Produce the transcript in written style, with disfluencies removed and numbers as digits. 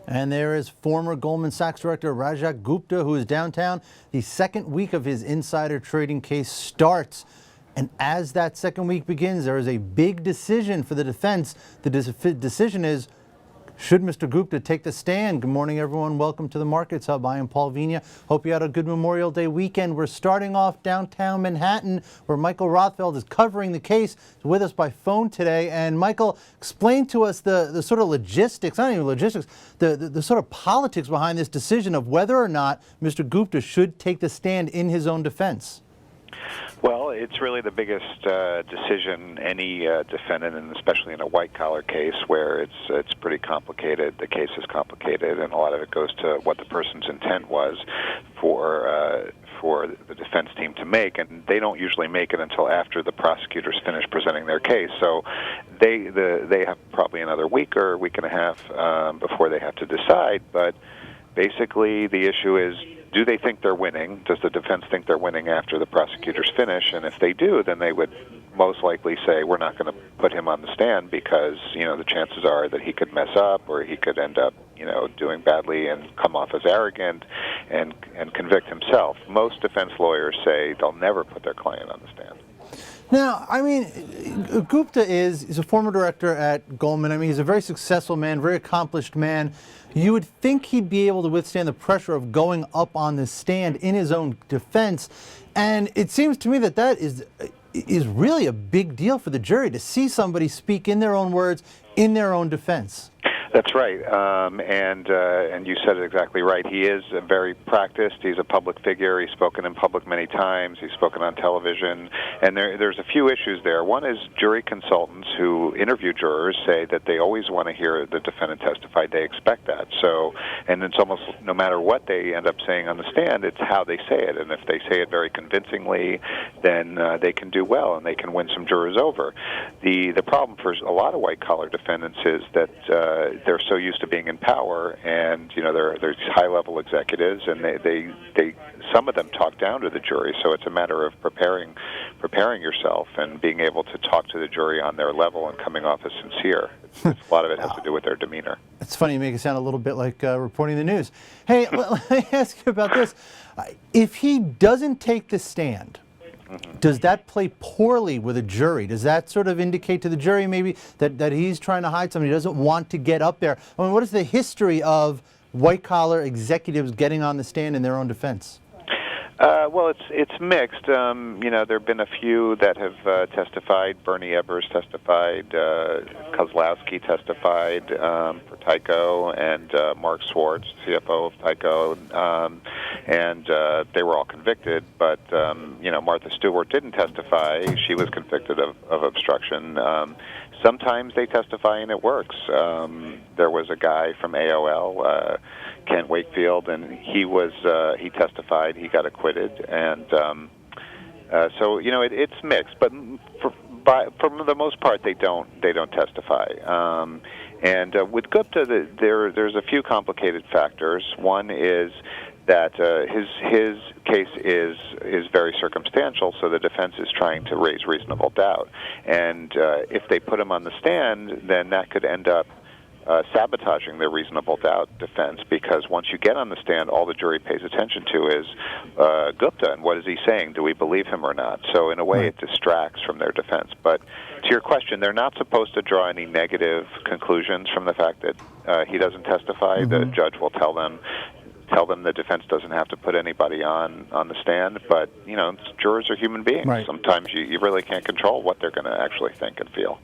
And there is former Goldman Sachs director Rajat Gupta, who is downtown. The second week of his insider trading case starts. And as that second week begins, there is a big decision for the defense. The decision is, should Mr. Gupta take the stand? Good morning, everyone. Welcome to the Markets Hub. I am Paul Vigna. Hope you had a good Memorial Day weekend. We're starting off downtown Manhattan, where Michael Rothfeld is covering the case. He's with us by phone today. And Michael, explain to us the sort of logistics, not even logistics, the sort of politics behind this decision of whether or not Mr. Gupta should take the stand in his own defense. Well, it's really the biggest decision any defendant, and especially in a white-collar case where it's pretty complicated. The case is complicated, and a lot of it goes to what the person's intent was for the defense team to make, and they don't usually make it until after the prosecutors finish presenting their case. So they have probably another week or a week and a half before they have to decide. But basically, the issue is, do they think they're winning? Does the defense think they're winning after the prosecutors finish? And if they do, then they would most likely say, we're not going to put him on the stand because, the chances are that he could mess up or he could end up, doing badly and come off as arrogant and convict himself. Most defense lawyers say they'll never put their client on the stand. Now, Gupta is a former director at Goldman. He's a very successful man, very accomplished man. You would think he'd be able to withstand the pressure of going up on the stand in his own defense. And it seems to me that is really a big deal for the jury, to see somebody speak in their own words, in their own defense. That's right, and you said it exactly right. He is very practiced. He's a public figure. He's spoken in public many times. He's spoken on television, and there's a few issues there. One is jury consultants who interview jurors say that they always want to hear the defendant testify. They expect that. So, and it's almost no matter what they end up saying on the stand, it's how they say it. And if they say it very convincingly, then they can do well and they can win some jurors over. The problem for a lot of white-collar defendants is that they're so used to being in power, and they're these high-level executives, and they some of them talk down to the jury. So it's a matter of preparing yourself and being able to talk to the jury on their level and coming off as sincere. A lot of it has to do with their demeanor. It's funny, you make it sound a little bit like reporting the news. Hey, let me ask you about this. If he doesn't take the stand, does that play poorly with a jury? Does that sort of indicate to the jury maybe that he's trying to hide something, he doesn't want to get up there? What is the history of white-collar executives getting on the stand in their own defense? Well, it's mixed. There have been a few that have testified. Bernie Ebbers testified. Kozlowski testified for Tyco, and Mark Schwartz, CFO of Tyco, and they were all convicted. But Martha Stewart didn't testify. She was convicted of obstruction. Sometimes they testify and it works. There was a guy from AOL, Kent Wakefield, and he testified. He got acquitted, and so it's mixed. But for the most part, they don't testify. And with Gupta, there's a few complicated factors. One is that his case is very circumstantial, so the defense is trying to raise reasonable doubt. And if they put him on the stand, then that could end up sabotaging their reasonable doubt defense, because once you get on the stand, all the jury pays attention to is Gupta, and what is he saying? Do we believe him or not? So in a way, it distracts from their defense. But to your question, they're not supposed to draw any negative conclusions from the fact that he doesn't testify. The judge will tell them the defense doesn't have to put anybody on the stand, but jurors are human beings. Sometimes you really can't control what they're going to actually think and feel.